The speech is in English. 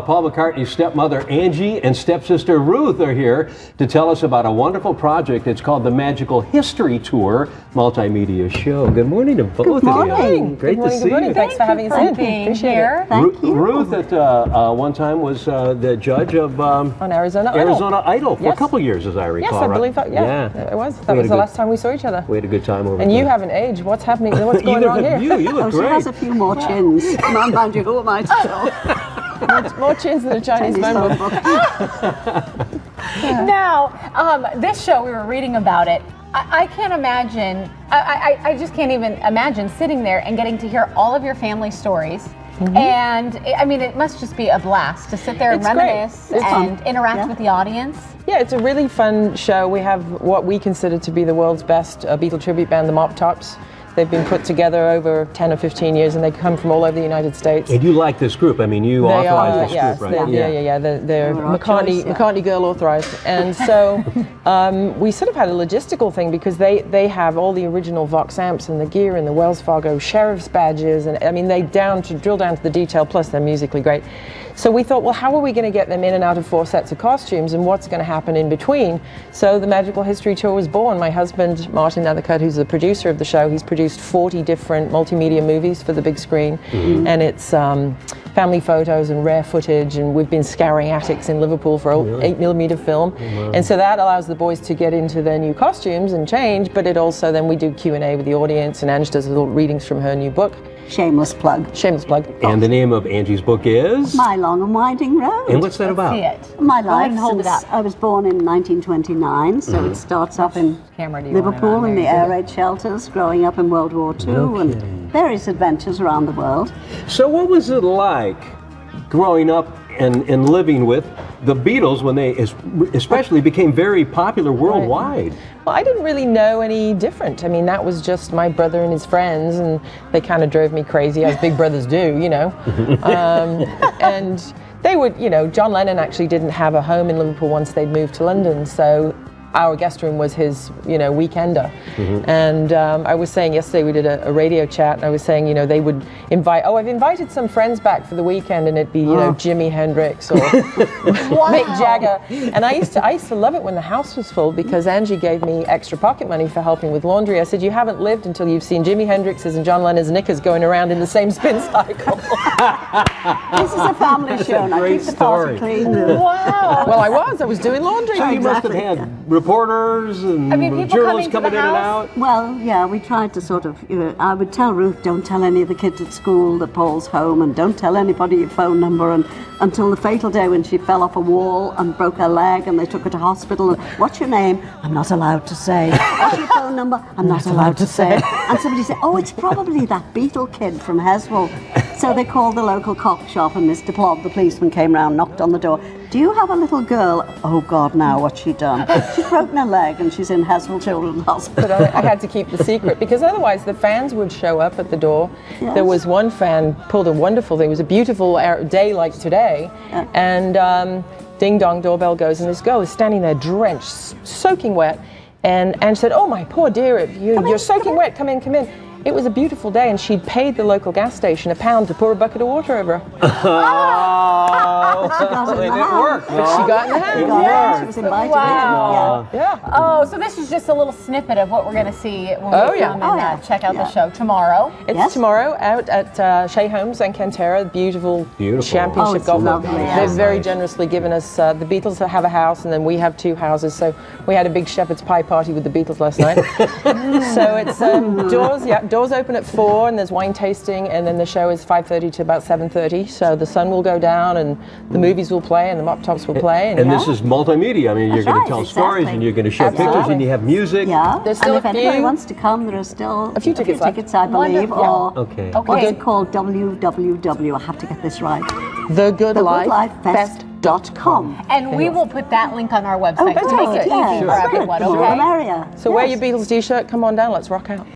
Paul McCartney's stepmother Angie and stepsister Ruth are here to tell us about a wonderful project. It's called the Magical History Tour multimedia show. Good morning to both of you. Great to see you. Thanks for having us in. Appreciate it. Thank you. Ruth at one time was the judge of on Arizona Idol for a couple years, as I recall. Yes, I believe that. Yeah, it was. That was the last time we saw each other. We had a good time over there. And you haven't aged. What's happening? What's going on here? You look great. She has a few more chins. Mind you, who am I to tell? More chins than a Chinese phone book. Now, this show, we were reading about it. I can't imagine, I just can't even imagine sitting there and getting to hear all of your family stories. Mm-hmm. And I mean, it must just be a blast to sit there and reminisce and interact with the audience. Yeah, it's a really fun show. We have what we consider to be the world's best Beatle tribute band, the Mop Tops. They've been put together over 10 or 15 years, and they come from all over the United States. And you like this group? I mean, you authorized this group, right? Yeah. They're McCartney Girl authorized. And so we sort of had a logistical thing because they have all the original Vox amps and the gear and the Wells Fargo sheriff's badges. And I mean, they drill down to the detail, plus they're musically great. So we thought, well, how are we going to get them in and out of 4 sets of costumes, and what's going to happen in between? So the Magical History Tour was born. My husband, Martin Nethercutt, who's the producer of the show, he's produced 40 different multimedia movies for the big screen, and it's family photos and rare footage, and we've been scouring attics in Liverpool for 8mm film, and so that allows the boys to get into their new costumes and change, but it also, then we do Q&A with the audience, and Ange does little readings from her new book. Shameless plug. Shameless plug. And the name of Angie's book is? My Long and Winding Road. And what's that about? See it. My life hold it since up. I was born in 1929, so it starts off in Liverpool in the air raid shelters, growing up in World War II, and various adventures around the world. So what was it like growing up and living with the Beatles when they especially became very popular worldwide? Well, I didn't really know any different. I mean, that was just my brother and his friends, and they kind of drove me crazy, as big brothers do, you know. And they would, you know, John Lennon actually didn't have a home in Liverpool once they'd moved to London, so our guest room was his, you know, weekender. And I was saying yesterday, we did a radio chat, and I was saying, you know, they would invite, I've invited some friends back for the weekend, and it'd be, you know, Jimi Hendrix or Mick Jagger. And I used to love it when the house was full, because Angie gave me extra pocket money for helping with laundry. I said, you haven't lived until you've seen Jimi Hendrix's and John Lennon's knickers going around in the same spin cycle. This is a family show, and I keep the party clean. Wow. Well, I was doing laundry. So you must have had reporters and journalists coming in and out? Well, yeah, we tried to sort of, I would tell Ruth, don't tell any of the kids at school that Paul's home, and don't tell anybody your phone number, and until the fatal day when she fell off a wall and broke her leg, and they took her to hospital. And, what's your name? I'm not allowed to say. What's your phone number? I'm not allowed to say. And somebody said, oh, it's probably that Beatle kid from Heswell. So they called the local cop shop, and Mr. Plodd, the policeman, came round, knocked on the door. Do you have a little girl? Oh God, now what's she done? She's broken her leg and she's in Heswell Children's Hospital. But I had to keep the secret, because otherwise the fans would show up at the door. Yes. There was one fan pulled a wonderful thing. It was a beautiful day like today, and ding dong, doorbell goes, and this girl is standing there drenched, soaking wet, and Ange said, oh my poor dear, you're soaking wet, come in. It was a beautiful day, and she'd paid the local gas station £1 to pour a bucket of water over her. It worked. But she got in the hand. She was invited Wow. in. Yeah. Oh, so this is just a little snippet of what we're going to see when we come and check out the show tomorrow. It's tomorrow out at Shea Homes and Cantera, beautiful championship golf. They've very generously given us, the Beatles have a house, and then we have 2 houses. So we had a big shepherd's pie party with the Beatles last night. So it's doors open at 4, and there's wine tasting, and then the show is 5:30 to about 7:30. So the sun will go down, and the movies will play, and the Mop Tops will play. And this is multimedia. I mean, you're going to tell stories, and you're going to show pictures, and you have music. Yeah, there's still and if anybody wants to come, there are still a few tickets I believe. Wonderful. Or it's called www, I have to get this right, thegoodlifefest.com. And we will put that link on our website to make it easy for everyone. So wear your Beatles So wear your Beatles t-shirt, come on down, let's rock out.